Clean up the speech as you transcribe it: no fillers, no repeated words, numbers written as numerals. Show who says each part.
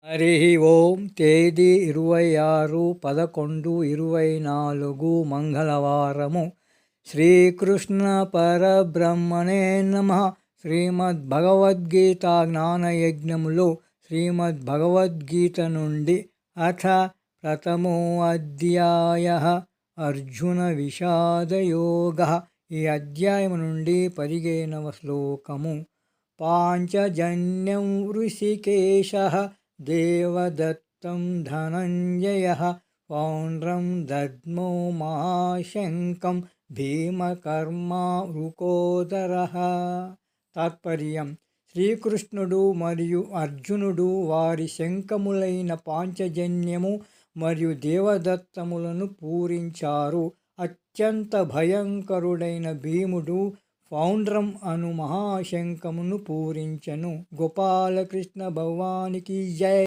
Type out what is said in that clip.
Speaker 1: హరి ఓం. తేదీ 26/11/24 మంగళవారము. శ్రీకృష్ణ పరబ్రహ్మణే నమః. శ్రీమద్భగవద్గీత జ్ఞానయజ్ఞములో శ్రీమద్భగవద్గీత నుండి అథ ప్రథమో అధ్యాయః అర్జున విషాదయోగః. ఈ అధ్యాయము నుండి 15వ శ్లోకము. పాంచజన్యం ఋషికేశః దేవదత్తం ధనంజయః పౌండ్రం దద్మో మహాశంకం భీమకర్మా వృకోదరః. తాత్పర్యం: శ్రీకృష్ణుడు మరియు అర్జునుడు వారి శంఖములైన పాంచజన్యము మరియు దేవదత్తములను పూరించారు. అత్యంత భయంకరుడైన భీముడు పౌండ్రం అను మహాశంఖమును పూరించెను. గోపాలకృష్ణ భగవానికి జై.